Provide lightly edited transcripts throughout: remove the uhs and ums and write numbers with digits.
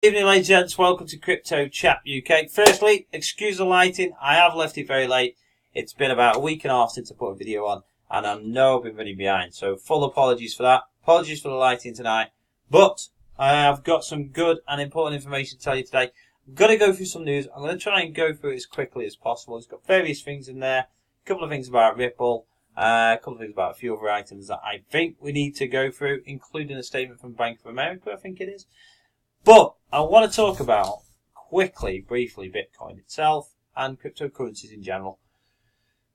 Good evening, ladies and gents. Welcome to Crypto Chat UK. Firstly, excuse the lighting. I have left it very late. It's been about a week and a half since I put a video on, and I know I've been running behind. So full apologies for that. Apologies for the lighting tonight. But I have got some good and important information to tell you today. I'm going to go through some news. I'm going to try and go through it as quickly as possible. It's got various things in there. A couple of things about Ripple. A couple of things about a few other items that I think we need to go through, including a statement from Bank of America, I think it is. But I want to talk about, quickly, briefly, Bitcoin itself and cryptocurrencies in general.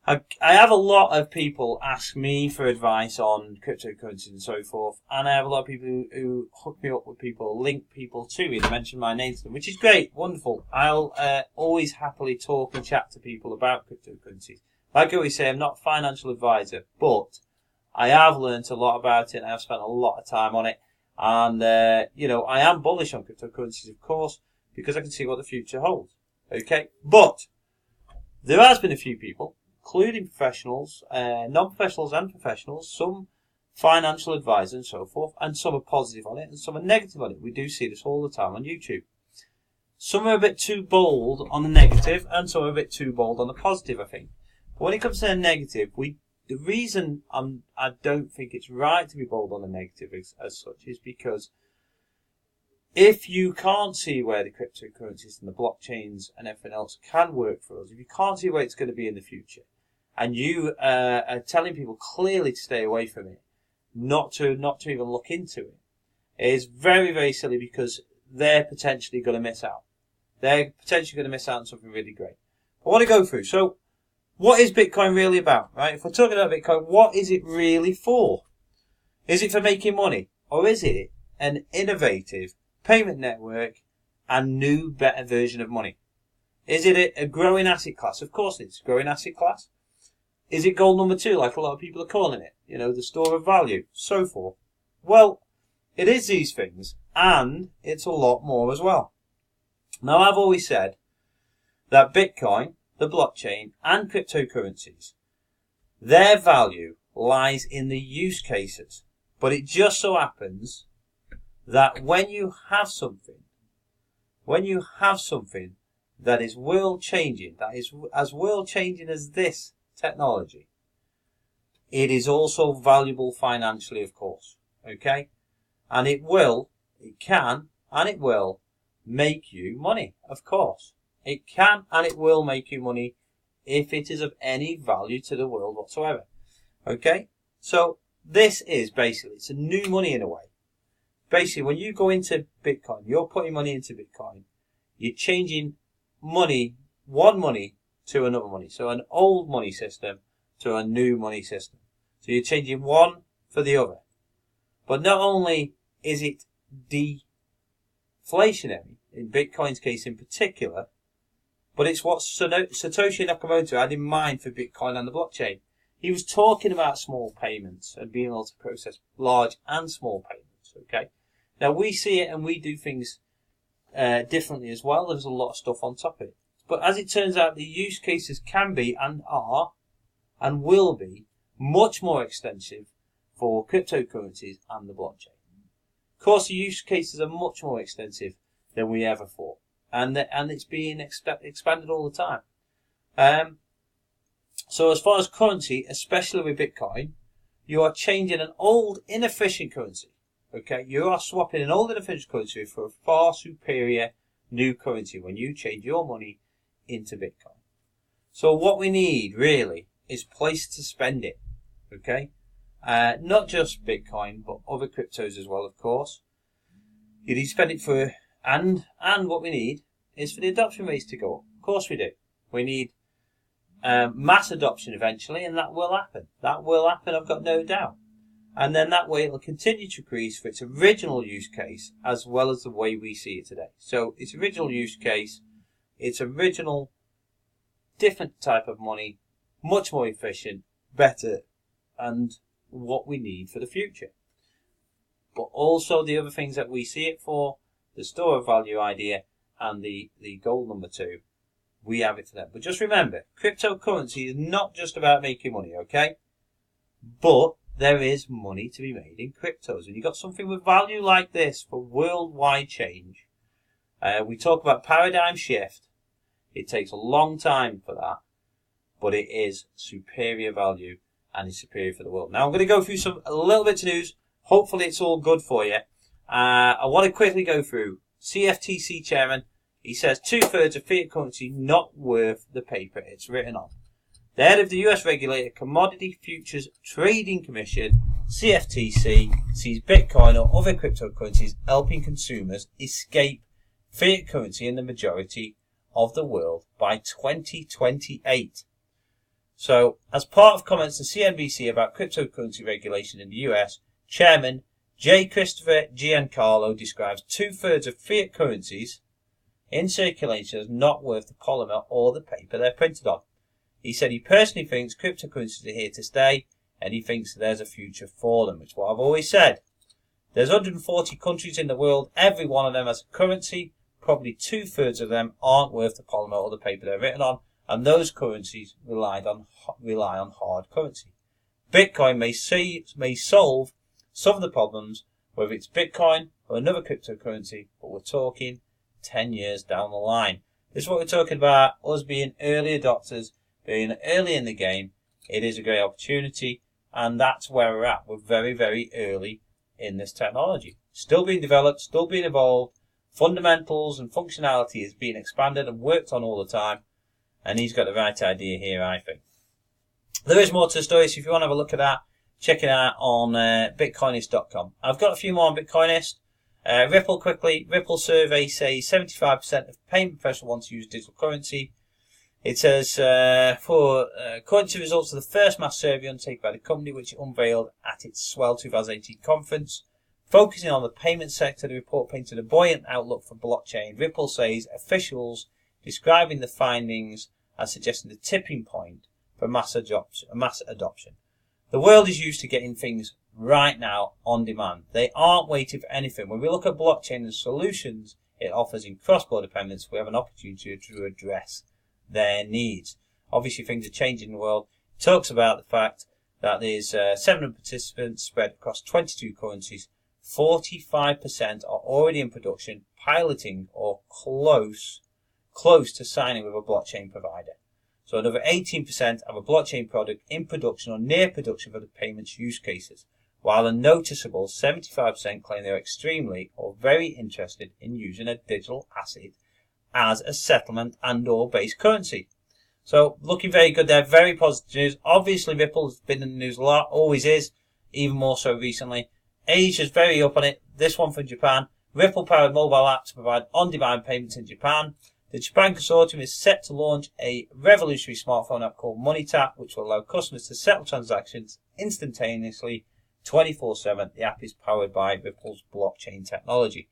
I have a lot of people ask me for advice on cryptocurrencies and so forth, and I have a lot of people who hook me up with people, link people to me, to mention my name to them, which is great, wonderful. I'll always happily talk and chat to people about cryptocurrencies. Like I always say, I'm not a financial advisor, but I have learnt a lot about it, and I've spent a lot of time on it. And, I am bullish on cryptocurrencies, of course, because I can see what the future holds. Okay? But there has been a few people, including professionals, non-professionals and professionals, some financial advisors and so forth, and some are positive on it and some are negative on it. We do see this all the time on YouTube. Some are a bit too bold on the negative and some are a bit too bold on the positive, I think. But when it comes to the negative, the reason I don't think it's right to be bold on the negative as such is because if you can't see where the cryptocurrencies and the blockchains and everything else can work for us, if you can't see where it's going to be in the future, and you are telling people clearly to stay away from it, not to even look into it, is very, very silly because they're potentially going to miss out. They're potentially going to miss out on something really great. I want to go through. So, what is Bitcoin really about, right? If we're talking about Bitcoin, what is it really for? Is it for making money? Or is it an innovative payment network and new, better version of money? Is it a growing asset class? Of course it's a growing asset class. Is it gold number 2, like a lot of people are calling it? The store of value, so forth. Well, it is these things, and it's a lot more as well. Now, I've always said that Bitcoin, the blockchain, and cryptocurrencies, their value lies in the use cases. But it just so happens that when you have something that is world changing, that is as world changing as this technology, it is also valuable financially, of course. Okay? And it can make you money, of course. It can and it will make you money if it is of any value to the world whatsoever. Okay? So, this is basically, it's a new money in a way. Basically, when you go into Bitcoin, you're putting money into Bitcoin, you're changing one money to another money. So, an old money system to a new money system. So, you're changing one for the other. But not only is it deflationary, in Bitcoin's case in particular, but it's what Satoshi Nakamoto had in mind for Bitcoin and the blockchain. He was talking about small payments and being able to process large and small payments. Okay. Now we see it and we do things differently as well. There's a lot of stuff on top of it. But as it turns out, the use cases can be and are and will be much more extensive for cryptocurrencies and the blockchain. Of course, the use cases are much more extensive than we ever thought. And it's being expanded all the time. So as far as currency, especially with Bitcoin, you are changing an old inefficient currency. Okay, you are swapping an old inefficient currency for a far superior new currency when you change your money into Bitcoin. So what we need really is a place to spend it. Okay, not just Bitcoin, but other cryptos as well, of course. You need to spend it for. And what we need is for the adoption rates to go up. Of course we do. We need mass adoption eventually, and that will happen. That will happen, I've got no doubt. And then that way it will continue to increase for its original use case as well as the way we see it today. So its original use case, its original different type of money, much more efficient, better, and what we need for the future. But also the other things that we see it for, the store of value idea and the gold number 2, we have it to them. But just remember, cryptocurrency is not just about making money, okay? But there is money to be made in cryptos. And you've got something with value like this for worldwide change. We talk about paradigm shift. It takes a long time for that, but it is superior value and is superior for the world. Now I'm going to go through a little bit of news. Hopefully it's all good for you. I want to quickly go through CFTC Chairman. He says 2/3 of fiat currency not worth the paper it's written on. The head of the US regulator Commodity Futures Trading Commission, CFTC, sees Bitcoin or other cryptocurrencies helping consumers escape fiat currency in the majority of the world by 2028. So, as part of comments to CNBC about cryptocurrency regulation in the US, Chairman J. Christopher Giancarlo describes 2/3 of fiat currencies in circulation as not worth the polymer or the paper they're printed on. He said he personally thinks cryptocurrencies are here to stay, and he thinks there's a future for them, which is what I've always said. There's 140 countries in the world, every one of them has a currency, probably 2/3 of them aren't worth the polymer or the paper they're written on, and those currencies rely on hard currency. Bitcoin may solve some of the problems, whether it's Bitcoin or another cryptocurrency, but we're talking 10 years down the line. This is what we're talking about, us being early adopters, being early in the game. It is a great opportunity, and that's where we're at. We're very, very early in this technology. Still being developed, still being evolved. Fundamentals and functionality is being expanded and worked on all the time, and he's got the right idea here, I think. There is more to the story, so if you want to have a look at that, check it out on bitcoinist.com. I've got a few more on Bitcoinist. Ripple quickly. Ripple survey says 75% of payment professionals want to use digital currency. It says, according to results of the first mass survey undertaken by the company, which it unveiled at its Swell 2018 conference, focusing on the payment sector, the report painted a buoyant outlook for blockchain. Ripple says officials describing the findings as suggesting the tipping point for mass adoption. The world is used to getting things right now on demand. They aren't waiting for anything. When we look at blockchain and solutions it offers in cross-border payments, we have an opportunity to address their needs. Obviously, things are changing in the world. It talks about the fact that there's 700 participants spread across 22 currencies. 45% are already in production, piloting, or close to signing with a blockchain provider. So another 18% have a blockchain product in production or near production for the payments use cases, while a noticeable 75% claim they are extremely or very interested in using a digital asset as a settlement and or base currency. So looking very good there, very positive news. Obviously Ripple has been in the news a lot, always is, even more so recently. Asia's very up on it. This one from Japan. Ripple powered mobile app to provide on-demand payments in Japan. The Japan consortium is set to launch a revolutionary smartphone app called MoneyTap, which will allow customers to settle transactions instantaneously 24/7. The app is powered by Ripple's blockchain technology.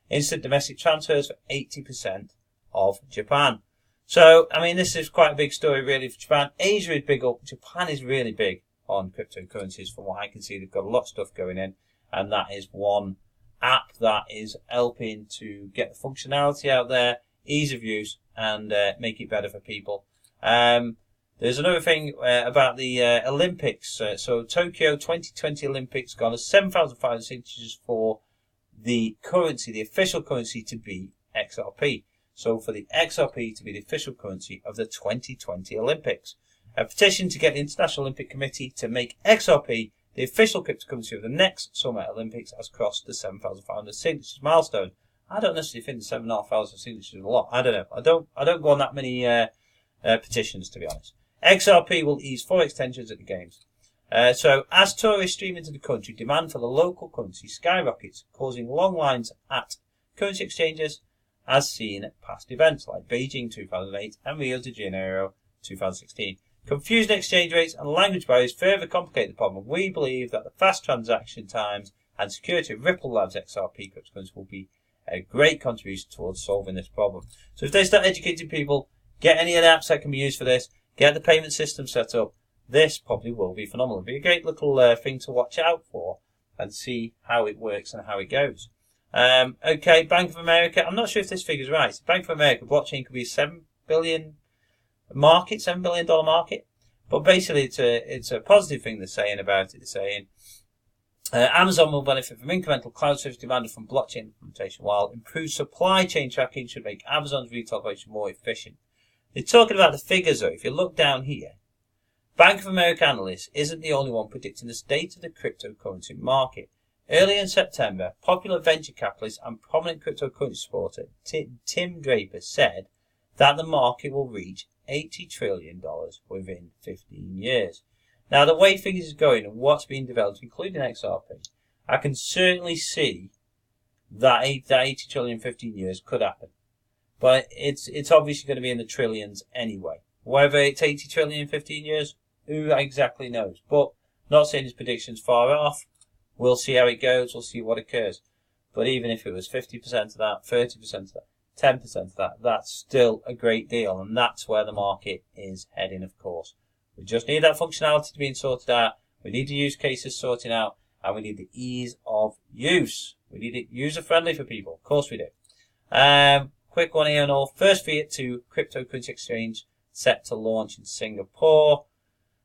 Instant domestic transfers for 80% of Japan. So, I mean, this is quite a big story really for Japan. Asia is big up. Japan is really big on cryptocurrencies from what I can see. They've got a lot of stuff going in, and that is one app that is helping to get the functionality out there, ease of use, and make it better for people. There's another thing about the Olympics. So Tokyo 2020 Olympics got us 7,500 signatures for the currency, the official currency, to be XRP. So for the XRP to be the official currency of the 2020 Olympics. A petition to get the International Olympic Committee to make XRP the official cryptocurrency of the next Summer Olympics has crossed the 7,500 signatures milestone. I don't necessarily think the 7,500 signatures is a lot. I don't know. I don't go on that many petitions, to be honest. XRP will ease forex tensions at the games. So as tourists stream into the country, demand for the local currency skyrockets, causing long lines at currency exchanges, as seen at past events like Beijing 2008 and Rio de Janeiro 2016. Confusing exchange rates and language barriers further complicate the problem. We believe that the fast transaction times and security of Ripple Labs XRP cryptocurrency will be a great contribution towards solving this problem. So if they start educating people, get any of the apps that can be used for this, get the payment system set up, this probably will be phenomenal. It'll be a great little thing to watch out for and see how it works and how it goes. Okay, Bank of America. I'm not sure if this figure's right. Bank of America blockchain could be a $7 billion market. But basically it's a positive thing they're saying about it. They're saying Amazon will benefit from incremental cloud service demanded from blockchain implementation, while improved supply chain tracking should make Amazon's retail operation more efficient. They're talking about the figures though. If you look down here, Bank of America analyst isn't the only one predicting the state of the cryptocurrency market. Earlier in September, popular venture capitalist and prominent cryptocurrency supporter Tim Draper said that the market will reach $80 trillion within 15 years. Now, the way things are going and what's being developed, including XRP, I can certainly see that 80 trillion in 15 years could happen. But it's obviously going to be in the trillions anyway. Whether it's 80 trillion in 15 years, who exactly knows? But not saying his prediction's far off. We'll see how it goes. We'll see what occurs. But even if it was 50% of that, 30% of that, 10% of that, that's still a great deal. And that's where the market is heading, of course. We just need that functionality to be sorted out. We need the use cases sorting out. And we need the ease of use. We need it user-friendly for people. Of course we do. Quick one here and all. First fiat to cryptocurrency exchange set to launch in Singapore.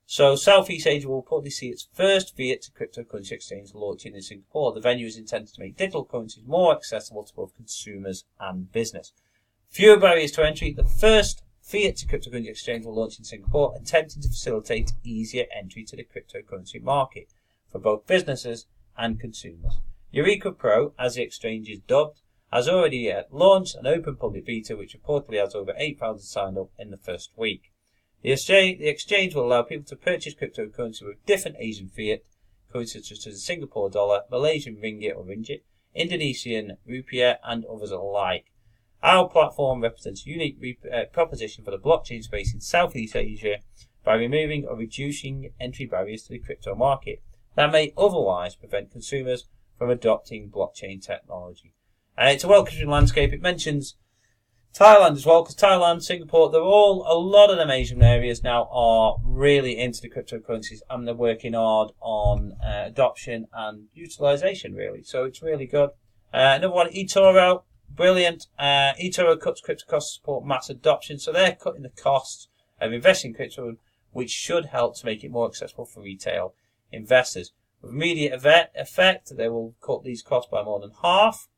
So Southeast Asia will reportedly see its first fiat to cryptocurrency exchange launching in Singapore. The venue is intended to make digital currencies more accessible to both consumers and business. Fewer barriers to entry. The first fiat to cryptocurrency exchange will launch in Singapore, attempting to facilitate easier entry to the cryptocurrency market for both businesses and consumers. Eureka Pro, as the exchange is dubbed, has already launched an open public beta which reportedly has over 8,000 signed up in the first week. The exchange will allow people to purchase cryptocurrency with different Asian fiat currencies such as the Singapore dollar, Malaysian ringgit or ringgit, Indonesian rupiah and others alike. Our platform represents a unique proposition for the blockchain space in Southeast Asia by removing or reducing entry barriers to the crypto market that may otherwise prevent consumers from adopting blockchain technology. It's a well-considered landscape. It mentions Thailand as well, because Thailand, Singapore, a lot of them Asian areas now are really into the cryptocurrencies and they're working hard on adoption and utilization, really. So it's really good. Number one, EToro, brilliant. EToro cuts crypto costs to support mass adoption, so they're cutting the costs of investing in crypto, which should help to make it more accessible for retail investors. With immediate effect, they will cut these costs by more than half.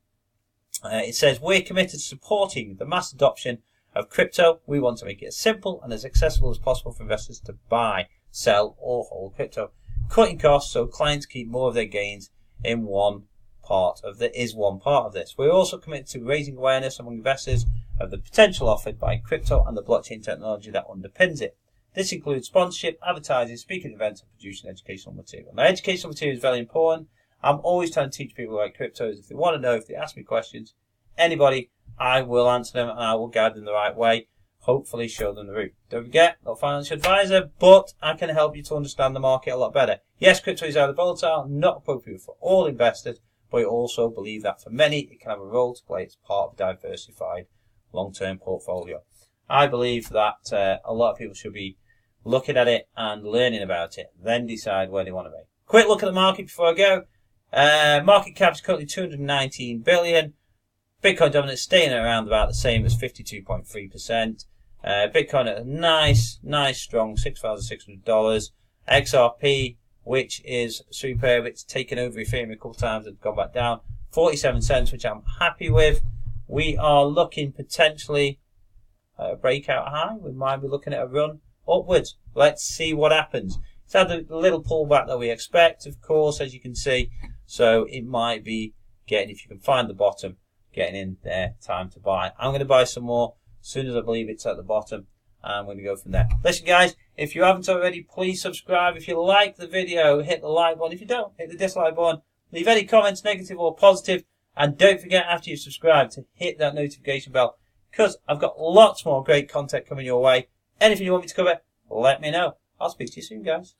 It says, we're committed to supporting the mass adoption of crypto. We want to make it as simple and as accessible as possible for investors to buy, sell, or hold crypto. Cutting costs so clients keep more of their gains in one part of this. We're also committed to raising awareness among investors of the potential offered by crypto and the blockchain technology that underpins it. This includes sponsorship, advertising, speaking at events, and producing educational material. Now, educational material is very important. I'm always trying to teach people about cryptos. If they want to know, if they ask me questions, anybody, I will answer them and I will guide them the right way. Hopefully show them the route. Don't forget, not a financial advisor, but I can help you to understand the market a lot better. Yes, crypto is either volatile, not appropriate for all investors, but I also believe that for many, it can have a role to play as part of a diversified long-term portfolio. I believe that a lot of people should be looking at it and learning about it, then decide where they want to be. Quick look at the market before I go. Market cap is currently 219 billion. Bitcoin dominance staying around about the same as 52.3%. Bitcoin at a nice, strong $6,600. XRP, which is superb. It's taken over Ethereum a couple of times and gone back down. 47 cents, which I'm happy with. We are looking potentially at a breakout high. We might be looking at a run upwards. Let's see what happens. It's had the little pullback that we expect, of course, as you can see. So it might be getting, if you can find the bottom, getting in there, time to buy. I'm going to buy some more as soon as I believe it's at the bottom. I'm going to go from there. Listen, guys, if you haven't already, please subscribe. If you like the video, hit the like button. If you don't, hit the dislike button. Leave any comments, negative or positive. And don't forget, after you subscribe, to hit that notification bell, because I've got lots more great content coming your way. Anything you want me to cover, let me know. I'll speak to you soon, guys.